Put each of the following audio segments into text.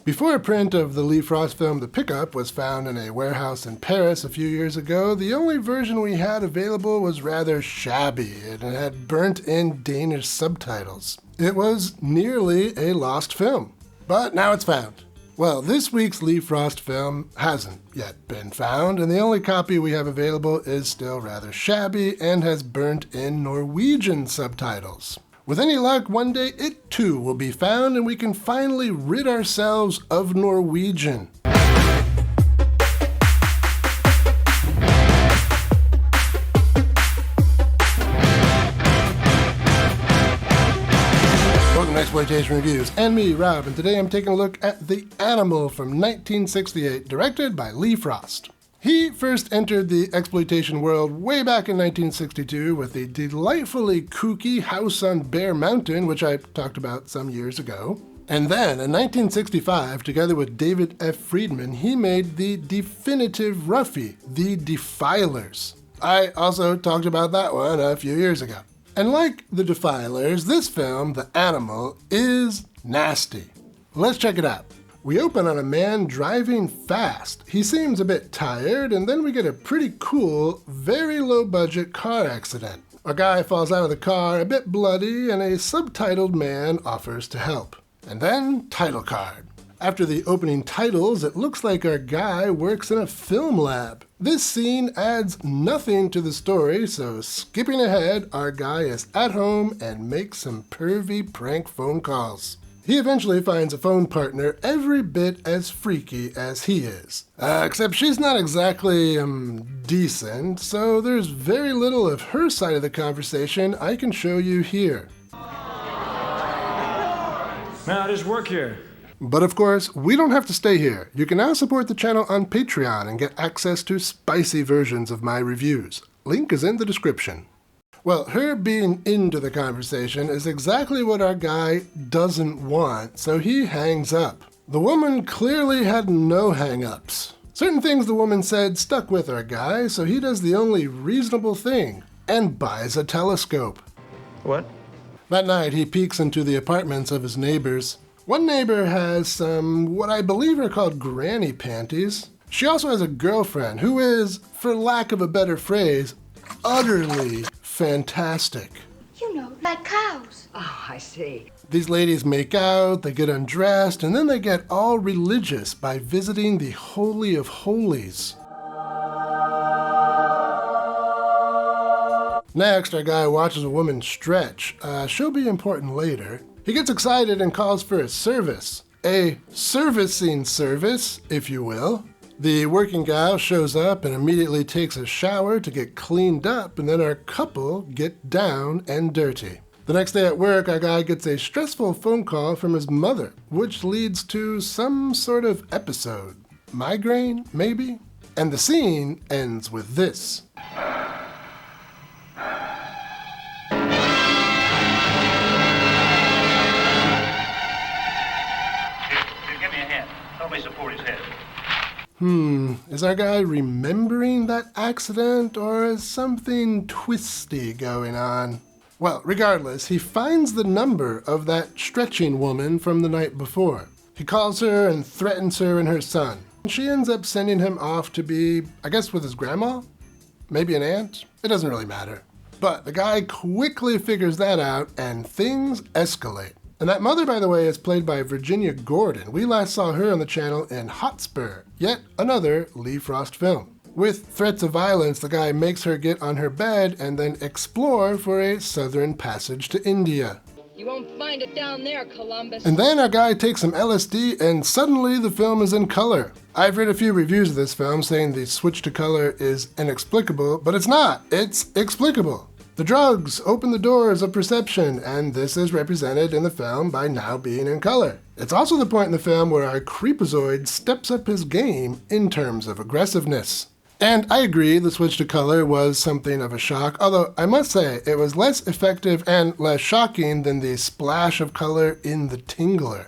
Before a print of the Lee Frost film The Pickup was found in a warehouse in Paris a few years ago, the only version we had available was rather shabby and it had burnt-in Danish subtitles. It was nearly a lost film, but now it's found. Well, this week's Lee Frost film hasn't yet been found, and the only copy we have available is still rather shabby and has burnt-in Norwegian subtitles. With any luck, one day it too will be found and we can finally rid ourselves of Norwegian. Welcome to Exploitation Reviews, and me, Rob, and today I'm taking a look at The Animal from 1968, directed by Lee Frost. He first entered the exploitation world way back in 1962 with the delightfully kooky House on Bear Mountain, which I talked about some years ago. And then, in 1965, together with David F. Friedman, he made the definitive Roughie, The Defilers. I also talked about that one a few years ago. And like The Defilers, this film, The Animal, is nasty. Let's check it out. We open on a man driving fast. He seems a bit tired, and then we get a pretty cool, very low-budget car accident. A guy falls out of the car a bit bloody, and a subtitled man offers to help. And then, title card. After the opening titles, it looks like our guy works in a film lab. This scene adds nothing to the story, so skipping ahead, our guy is at home and makes some pervy prank phone calls. He eventually finds a phone partner every bit as freaky as he is. Except she's not exactly, decent, so there's very little of her side of the conversation I can show you here. Man, I just work here. But of course, we don't have to stay here. You can now support the channel on Patreon and get access to spicy versions of my reviews. Link is in the description. Well, her being into the conversation is exactly what our guy doesn't want, so he hangs up. The woman clearly had no hang-ups. Certain things the woman said stuck with our guy, so he does the only reasonable thing, and buys a telescope. What? That night, he peeks into the apartments of his neighbors. One neighbor has some, what I believe are called granny panties. She also has a girlfriend who is, for lack of a better phrase, utterly fantastic. You know, like cows. Oh, I see. These ladies make out, they get undressed, and then they get all religious by visiting the Holy of Holies. Next, our guy watches a woman stretch. She'll be important later. He gets excited and calls for a service. A servicing service, if you will. The working gal shows up and immediately takes a shower to get cleaned up, and then our couple get down and dirty. The next day at work, our guy gets a stressful phone call from his mother, which leads to some sort of episode. Migraine, maybe? And the scene ends with this. Give me a hand. Help me support his head. Is our guy remembering that accident, or is something twisty going on? Well, regardless, he finds the number of that stretching woman from the night before. He calls her and threatens her and her son. She ends up sending him off to be, I guess, with his grandma? Maybe an aunt? It doesn't really matter. But the guy quickly figures that out, and things escalate. And that mother, by the way, is played by Virginia Gordon. We last saw her on the channel in Spur, yet another Lee Frost film. With threats of violence, the guy makes her get on her bed and then explore for a southern passage to India. You won't find it down there, Columbus. And then our guy takes some LSD and suddenly the film is in color. I've read a few reviews of this film saying the switch to color is inexplicable, but it's not. It's explicable. The drugs open the doors of perception, and this is represented in the film by now being in color. It's also the point in the film where our creepazoid steps up his game in terms of aggressiveness. And I agree the switch to color was something of a shock, although I must say it was less effective and less shocking than the splash of color in The Tingler.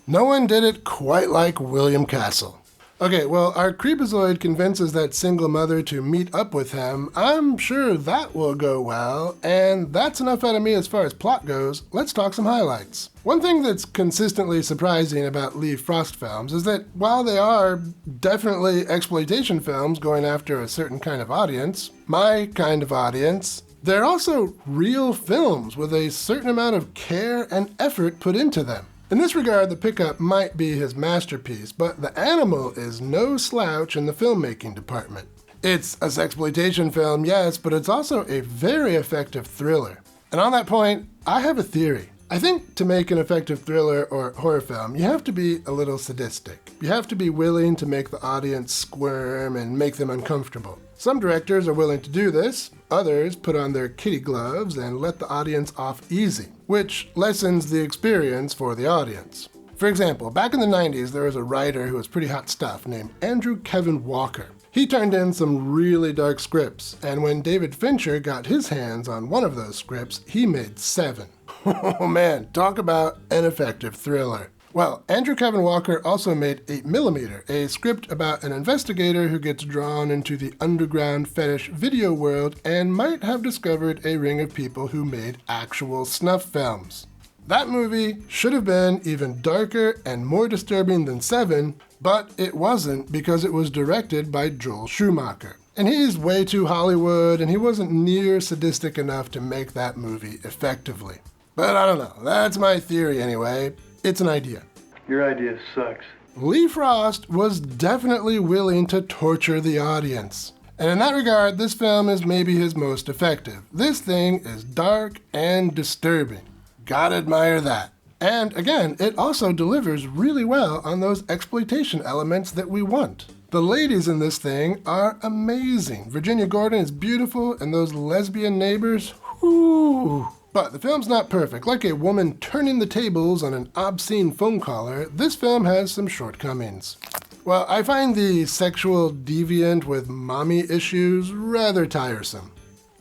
No one did it quite like William Castle. Okay, well, our creepazoid convinces that single mother to meet up with him. I'm sure that will go well, and that's enough out of me as far as plot goes. Let's talk some highlights. One thing that's consistently surprising about Lee Frost films is that while they are definitely exploitation films going after a certain kind of audience, my kind of audience, they're also real films with a certain amount of care and effort put into them. In this regard, The Pickup might be his masterpiece, but The Animal is no slouch in the filmmaking department. It's a sexploitation film, yes, but it's also a very effective thriller. And on that point, I have a theory. I think to make an effective thriller or horror film, you have to be a little sadistic. You have to be willing to make the audience squirm and make them uncomfortable. Some directors are willing to do this, others put on their kitty gloves and let the audience off easy, which lessens the experience for the audience. For example, back in the 90s, there was a writer who was pretty hot stuff named Andrew Kevin Walker. He turned in some really dark scripts, and when David Fincher got his hands on one of those scripts, he made 7. Oh man, talk about an effective thriller. Well, Andrew Kevin Walker also made 8mm, a script about an investigator who gets drawn into the underground fetish video world and might have discovered a ring of people who made actual snuff films. That movie should have been even darker and more disturbing than 7, but it wasn't because it was directed by Joel Schumacher. And he's way too Hollywood, and he wasn't near sadistic enough to make that movie effectively. But I don't know, that's my theory anyway. It's an idea. Your idea sucks. Lee Frost was definitely willing to torture the audience. And in that regard, this film is maybe his most effective. This thing is dark and disturbing. Gotta admire that. And again, it also delivers really well on those exploitation elements that we want. The ladies in this thing are amazing. Virginia Gordon is beautiful, and those lesbian neighbors, whoo. But the film's not perfect. Like a woman turning the tables on an obscene phone caller, this film has some shortcomings. Well, I find the sexual deviant with mommy issues rather tiresome.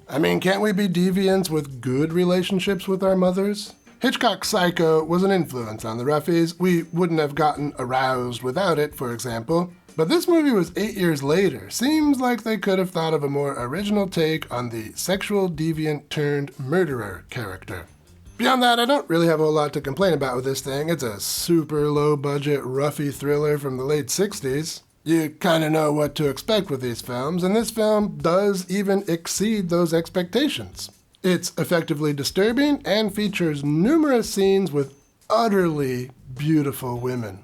I mean, can't we be deviants with good relationships with our mothers? Hitchcock's Psycho was an influence on the Roughies. We wouldn't have gotten aroused without it, for example. But this movie was 8 years later. Seems like they could have thought of a more original take on the sexual deviant turned murderer character. Beyond that, I don't really have a whole lot to complain about with this thing. It's a super low budget Roughie thriller from the late 60s. You kinda know what to expect with these films, and this film does even exceed those expectations. It's effectively disturbing and features numerous scenes with utterly beautiful women.